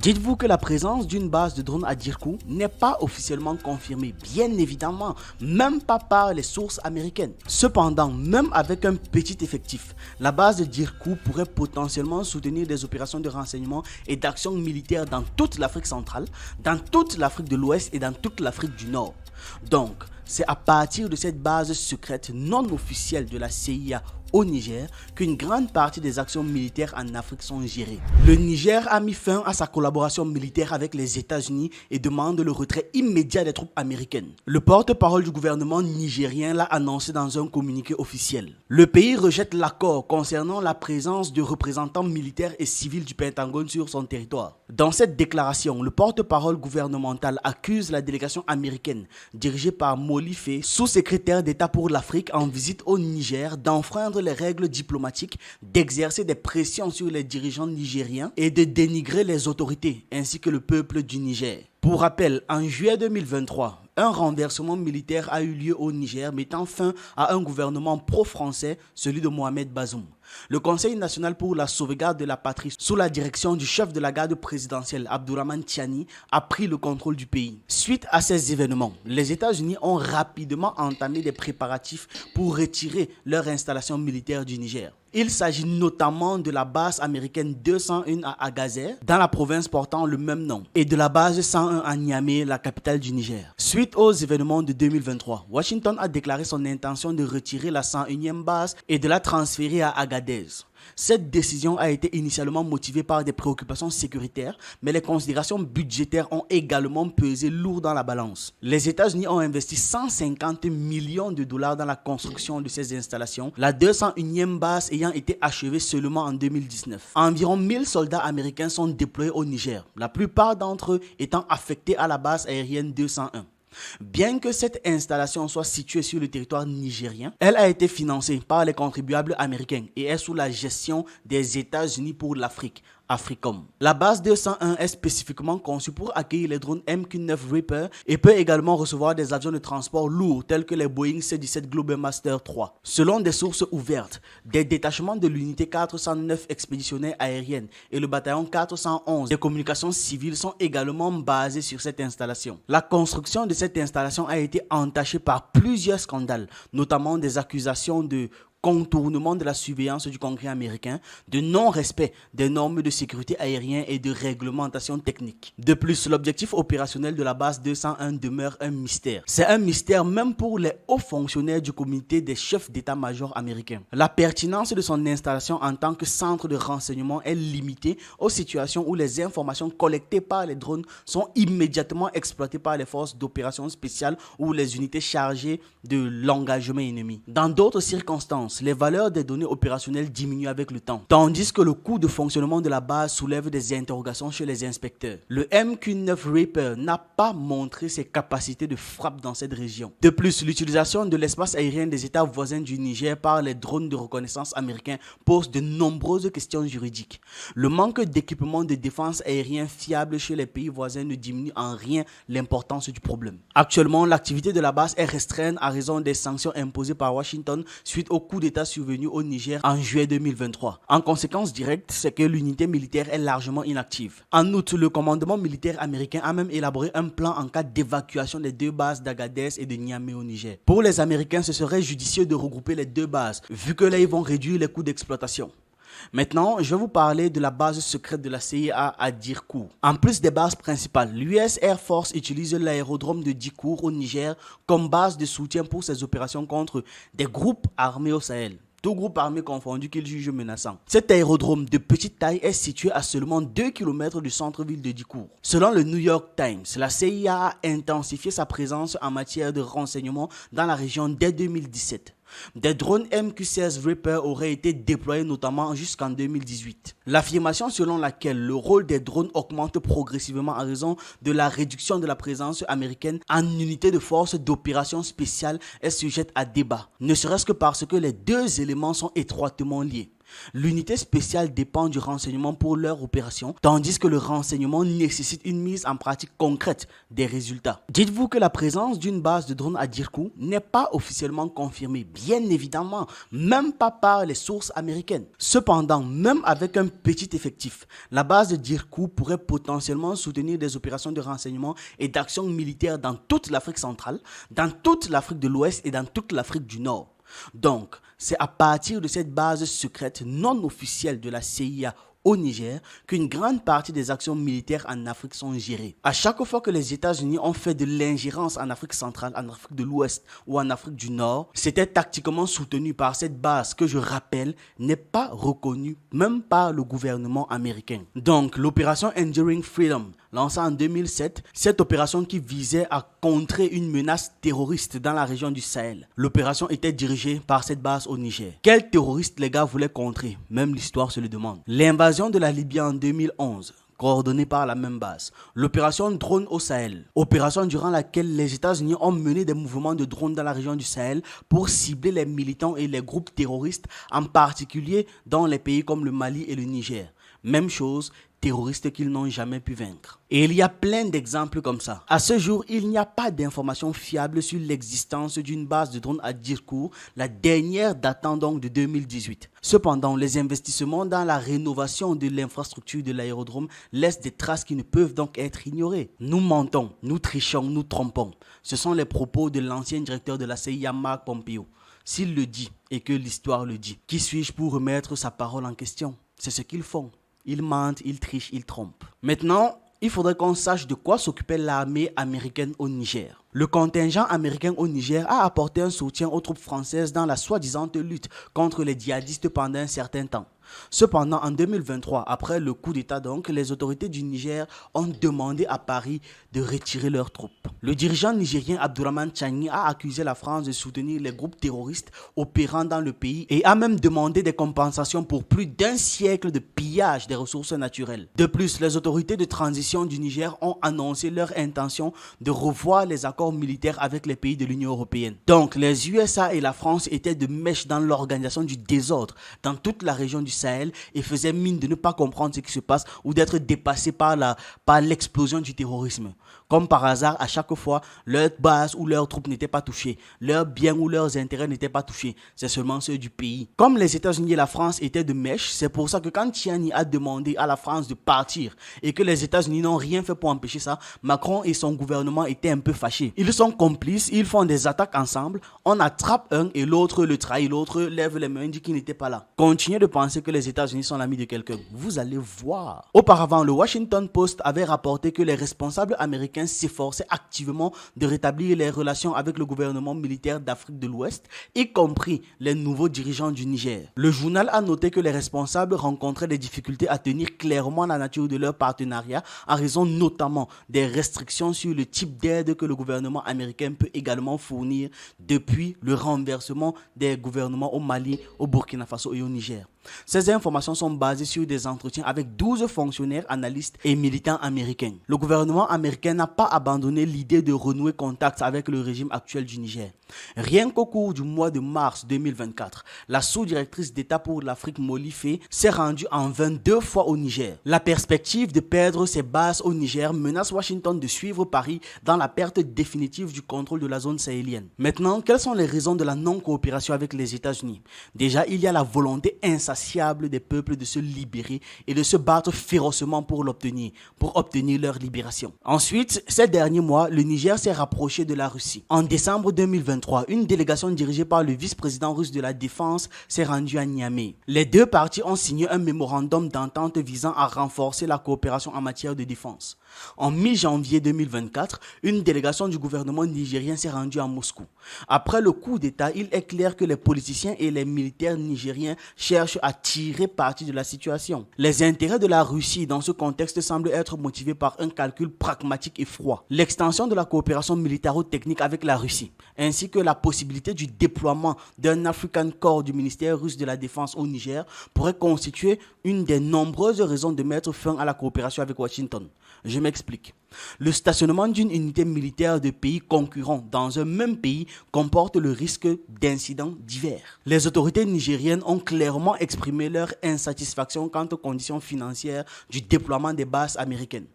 Dites-vous que la présence d'une base de drones à Dirkou n'est pas officiellement confirmée, bien évidemment, même pas par les sources américaines. Cependant, même avec un petit effectif, la base de Dirkou pourrait potentiellement soutenir des opérations de renseignement et d'action militaire dans toute l'Afrique centrale, dans toute l'Afrique de l'Ouest et dans toute l'Afrique du Nord. Donc, c'est à partir de cette base secrète non officielle de la CIA au Niger qu'une grande partie des actions militaires en Afrique sont gérées. Le Niger a mis fin à sa collaboration militaire avec les États-Unis et demande le retrait immédiat des troupes américaines. Le porte-parole du gouvernement nigérien l'a annoncé dans un communiqué officiel. Le pays rejette l'accord concernant la présence de représentants militaires et civils du Pentagone sur son territoire. Dans cette déclaration, le porte-parole gouvernemental accuse la délégation américaine dirigée par Molife, sous-secrétaire d'État pour l'Afrique en visite au Niger, d'enfreindre les règles diplomatiques, d'exercer des pressions sur les dirigeants nigériens et de dénigrer les autorités ainsi que le peuple du Niger. Pour rappel, en juillet 2023, un renversement militaire a eu lieu au Niger, mettant fin à un gouvernement pro-français, celui de Mohamed Bazoum. Le Conseil national pour la sauvegarde de la patrie, sous la direction du chef de la garde présidentielle, Abdourahmane Tiani, a pris le contrôle du pays. Suite à ces événements, les États-Unis ont rapidement entamé des préparatifs pour retirer leur installation militaire du Niger. Il s'agit notamment de la base américaine 201 à Agadir, dans la province portant le même nom, et de la base 101 à Niamey, la capitale du Niger. Suite aux événements de 2023, Washington a déclaré son intention de retirer la 101e base et de la transférer à Agadez. Cette décision a été initialement motivée par des préoccupations sécuritaires, mais les considérations budgétaires ont également pesé lourd dans la balance. Les États-Unis ont investi 150 millions de dollars dans la construction de ces installations, la 201e base ayant été achevée seulement en 2019. Environ 1000 soldats américains sont déployés au Niger, la plupart d'entre eux étant affectés à la base aérienne 201. Bien que cette installation soit située sur le territoire nigérien, elle a été financée par les contribuables américains et est sous la gestion des États-Unis pour l'Afrique, Africom. La base 201 est spécifiquement conçue pour accueillir les drones MQ-9 Reaper et peut également recevoir des avions de transport lourds tels que les Boeing C-17 Globemaster III. Selon des sources ouvertes, des détachements de l'unité 409 expéditionnaire aérienne et le bataillon 411 des communications civiles sont également basés sur cette installation. La construction de cette installation a été entachée par plusieurs scandales, notamment des accusations de contournement de la surveillance du Congrès américain, de non-respect des normes de sécurité aérienne et de réglementation technique. De plus, l'objectif opérationnel de la base 201 demeure un mystère. C'est un mystère même pour les hauts fonctionnaires du comité des chefs d'état-major américains. La pertinence de son installation en tant que centre de renseignement est limitée aux situations où les informations collectées par les drones sont immédiatement exploitées par les forces d'opération spéciales ou les unités chargées de l'engagement ennemi. Dans d'autres circonstances, les valeurs des données opérationnelles diminuent avec le temps, tandis que le coût de fonctionnement de la base soulève des interrogations chez les inspecteurs. Le MQ-9 Reaper n'a pas montré ses capacités de frappe dans cette région. De plus, l'utilisation de l'espace aérien des États voisins du Niger par les drones de reconnaissance américains pose de nombreuses questions juridiques. Le manque d'équipements de défense aérien fiables chez les pays voisins ne diminue en rien l'importance du problème. Actuellement, l'activité de la base est restreinte à raison des sanctions imposées par Washington suite au coup d'État survenu au Niger en juillet 2023. En conséquence directe, c'est que l'unité militaire est largement inactive. En outre, le commandement militaire américain a même élaboré un plan en cas d'évacuation des deux bases d'Agadez et de Niamey au Niger. Pour les Américains, ce serait judicieux de regrouper les deux bases, vu que là, ils vont réduire les coûts d'exploitation. Maintenant, je vais vous parler de la base secrète de la CIA à Dirkou. En plus des bases principales, l'US Air Force utilise l'aérodrome de Dikour au Niger comme base de soutien pour ses opérations contre des groupes armés au Sahel. Tout groupe armé confondu qu'il juge menaçant. Cet aérodrome de petite taille est situé à seulement 2 km du centre-ville de Dikour. Selon le New York Times, la CIA a intensifié sa présence en matière de renseignement dans la région dès 2017. Des drones MQ-16 Reaper auraient été déployés notamment jusqu'en 2018. L'affirmation selon laquelle le rôle des drones augmente progressivement en raison de la réduction de la présence américaine en unité de force d'opération spéciale est sujette à débat, ne serait-ce que parce que les deux éléments sont étroitement liés. L'unité spéciale dépend du renseignement pour leur opération, tandis que le renseignement nécessite une mise en pratique concrète des résultats. Dites-vous que la présence d'une base de drones à Dirkou n'est pas officiellement confirmée, bien évidemment, même pas par les sources américaines. Cependant, même avec un petit effectif, la base de Dirkou pourrait potentiellement soutenir des opérations de renseignement et d'action militaire dans toute l'Afrique centrale, dans toute l'Afrique de l'Ouest et dans toute l'Afrique du Nord. Donc, c'est à partir de cette base secrète non officielle de la CIA au Niger qu'une grande partie des actions militaires en Afrique sont gérées. À chaque fois que les États-Unis ont fait de l'ingérence en Afrique centrale, en Afrique de l'Ouest ou en Afrique du Nord, c'était tactiquement soutenu par cette base que, je rappelle, n'est pas reconnue même par le gouvernement américain. Donc, l'opération Enduring Freedom, lancée en 2007, cette opération qui visait à contrer une menace terroriste dans la région du Sahel. L'opération était dirigée par cette base au Niger. Quels terroristes les gars voulaient contrer? Même l'histoire se le demande. L'invasion de la Libye en 2011, coordonnée par la même base. L'opération Drone au Sahel, opération durant laquelle les États-Unis ont mené des mouvements de drones dans la région du Sahel pour cibler les militants et les groupes terroristes, en particulier dans les pays comme le Mali et le Niger. Même chose, terroristes qu'ils n'ont jamais pu vaincre. Et il y a plein d'exemples comme ça. À ce jour, il n'y a pas d'informations fiables sur l'existence d'une base de drones à Dirkou, la dernière datant donc de 2018. Cependant, les investissements dans la rénovation de l'infrastructure de l'aérodrome laissent des traces qui ne peuvent donc être ignorées. Nous mentons, nous trichons, nous trompons. Ce sont les propos de l'ancien directeur de la CIA, Mark Pompeo. S'il le dit et que l'histoire le dit, qui suis-je pour remettre sa parole en question? C'est ce qu'ils font. Ils mentent, ils trichent, ils trompent. Maintenant, il faudrait qu'on sache de quoi s'occupait l'armée américaine au Niger. Le contingent américain au Niger a apporté un soutien aux troupes françaises dans la soi-disant lutte contre les djihadistes pendant un certain temps. Cependant, en 2023, après le coup d'État donc, les autorités du Niger ont demandé à Paris de retirer leurs troupes. Le dirigeant nigérien Abdourahmane Tchani a accusé la France de soutenir les groupes terroristes opérant dans le pays et a même demandé des compensations pour plus d'un siècle de pillage des ressources naturelles. De plus, les autorités de transition du Niger ont annoncé leur intention de revoir les accords militaires avec les pays de l'Union européenne. Donc, les USA et la France étaient de mèche dans l'organisation du désordre dans toute la région du Sahel et faisaient mine de ne pas comprendre ce qui se passe ou d'être dépassés par l'explosion du terrorisme. Comme par hasard, à chaque fois, leur base ou leurs troupes n'étaient pas touchées, leurs biens ou leurs intérêts n'étaient pas touchés, c'est seulement ceux du pays. Comme les États-Unis et la France étaient de mèche, c'est pour ça que quand Tchani a demandé à la France de partir et que les États-Unis n'ont rien fait pour empêcher ça, Macron et son gouvernement étaient un peu fâchés. Ils sont complices, ils font des attaques ensemble, on attrape un et l'autre le trahit, l'autre lève les mains, dit qu'il n'était pas là. Continuez de penser que les États-Unis sont l'ami de quelqu'un, vous allez voir. Auparavant, le Washington Post avait rapporté que les responsables américains s'efforçaient activement de rétablir les relations avec le gouvernement militaire d'Afrique de l'Ouest, y compris les nouveaux dirigeants du Niger. Le journal a noté que les responsables rencontraient des difficultés à tenir clairement la nature de leur partenariat, en raison notamment des restrictions sur le type d'aide que le gouvernement américain peut également fournir depuis le renversement des gouvernements au Mali, au Burkina Faso et au Niger. Ces informations sont basées sur des entretiens avec 12 fonctionnaires, analystes et militants américains. Le gouvernement américain n'a pas abandonné l'idée de renouer contact avec le régime actuel du Niger. Rien qu'au cours du mois de mars 2024, la sous-directrice d'État pour l'Afrique Molly Faye s'est rendue en 22 fois au Niger. La perspective de perdre ses bases au Niger menace Washington de suivre Paris dans la perte définitive du contrôle de la zone sahélienne. Maintenant, quelles sont les raisons de la non-coopération avec les États-Unis? Déjà, il y a la volonté insatiable des peuples de se libérer et de se battre férocement pour obtenir leur libération. Ensuite, ces derniers mois, le Niger s'est rapproché de la Russie. En décembre 2023, une délégation dirigée par le vice-président russe de la Défense s'est rendue à Niamey. Les deux parties ont signé un mémorandum d'entente visant à renforcer la coopération en matière de défense. En mi-janvier 2024, une délégation du gouvernement nigérien s'est rendue à Moscou. Après le coup d'État, il est clair que les politiciens et les militaires nigériens cherchent à tirer parti de la situation. Les intérêts de la Russie dans ce contexte semblent être motivés par un calcul pragmatique et froid. L'extension de la coopération militaro-technique avec la Russie, ainsi que la possibilité du déploiement d'un African Corps du ministère russe de la Défense au Niger pourrait constituer une des nombreuses raisons de mettre fin à la coopération avec Washington. Je m'explique. Le stationnement d'une unité militaire de pays concurrents dans un même pays comporte le risque d'incidents divers. Les autorités nigériennes ont clairement exprimé leur insatisfaction quant aux conditions financières du déploiement des bases américaines.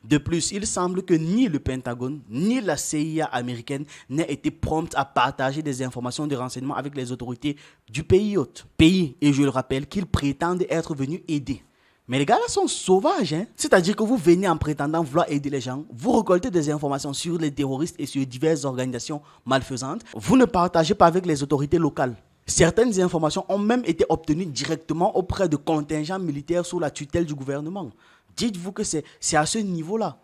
De plus, il semble que ni le Pentagone ni la CIA américaine n'aient été promptes à partager des informations de renseignement avec les autorités du pays hôte. Pays, et je le rappelle, qu'ils prétendent être venus aider. Mais les gars là sont sauvages, hein. C'est-à-dire que vous venez en prétendant vouloir aider les gens, vous récoltez des informations sur les terroristes et sur diverses organisations malfaisantes, vous ne partagez pas avec les autorités locales. Certaines informations ont même été obtenues directement auprès de contingents militaires sous la tutelle du gouvernement. Dites-vous que c'est à ce niveau-là.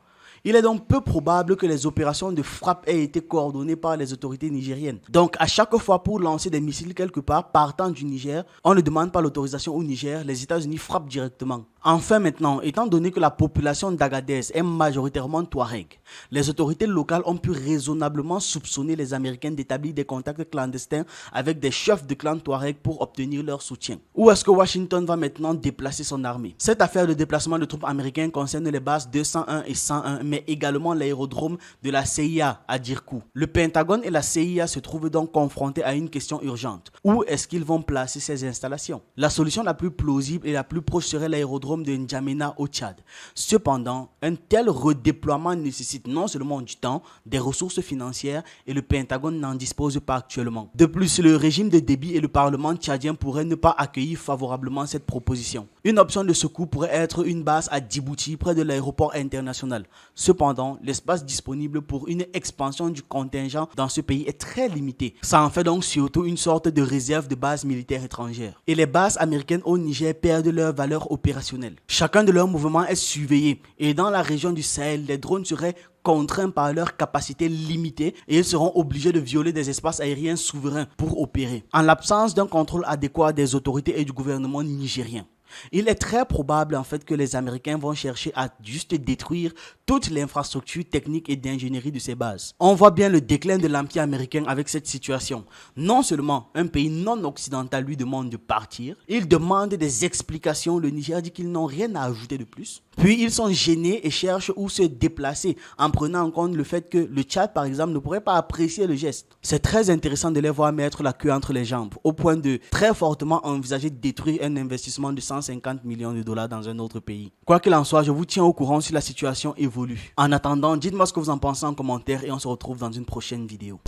Il est donc peu probable que les opérations de frappe aient été coordonnées par les autorités nigériennes. Donc, à chaque fois pour lancer des missiles quelque part partant du Niger, on ne demande pas l'autorisation au Niger, les États-Unis frappent directement. Enfin maintenant, étant donné que la population d'Agadez est majoritairement Touareg, les autorités locales ont pu raisonnablement soupçonner les Américains d'établir des contacts clandestins avec des chefs de clan Touareg pour obtenir leur soutien. Où est-ce que Washington va maintenant déplacer son armée? Cette affaire de déplacement de troupes américaines concerne les bases 201 et 101, mais également l'aérodrome de la CIA à Djirkou. Le Pentagone et la CIA se trouvent donc confrontés à une question urgente. Où est-ce qu'ils vont placer ces installations? La solution la plus plausible et la plus proche serait l'aérodrome de N'Djamena au Tchad. Cependant, un tel redéploiement nécessite non seulement du temps, des ressources financières et le Pentagone n'en dispose pas actuellement. De plus, le régime de Déby et le Parlement tchadien pourraient ne pas accueillir favorablement cette proposition. Une option de secours pourrait être une base à Djibouti près de l'aéroport international. Cependant, l'espace disponible pour une expansion du contingent dans ce pays est très limité. Ça en fait donc surtout une sorte de réserve de bases militaires étrangères. Et les bases américaines au Niger perdent leur valeur opérationnelle. Chacun de leurs mouvements est surveillé et dans la région du Sahel, les drones seraient contraints par leur capacité limitée et ils seront obligés de violer des espaces aériens souverains pour opérer, en l'absence d'un contrôle adéquat des autorités et du gouvernement nigérien. Il est très probable en fait que les Américains vont chercher à juste détruire toute l'infrastructure technique et d'ingénierie de ces bases. On voit bien le déclin de l'empire américain avec cette situation. Non seulement un pays non occidental lui demande de partir, il demande des explications, le Niger dit qu'ils n'ont rien à ajouter de plus. Puis ils sont gênés et cherchent où se déplacer en prenant en compte le fait que le Tchad par exemple ne pourrait pas apprécier le geste. C'est très intéressant de les voir mettre la queue entre les jambes au point de très fortement envisager de détruire un investissement de 150 millions de dollars dans un autre pays. Quoi qu'il en soit, je vous tiens au courant si la situation évolue. En attendant, dites-moi ce que vous en pensez en commentaire et on se retrouve dans une prochaine vidéo.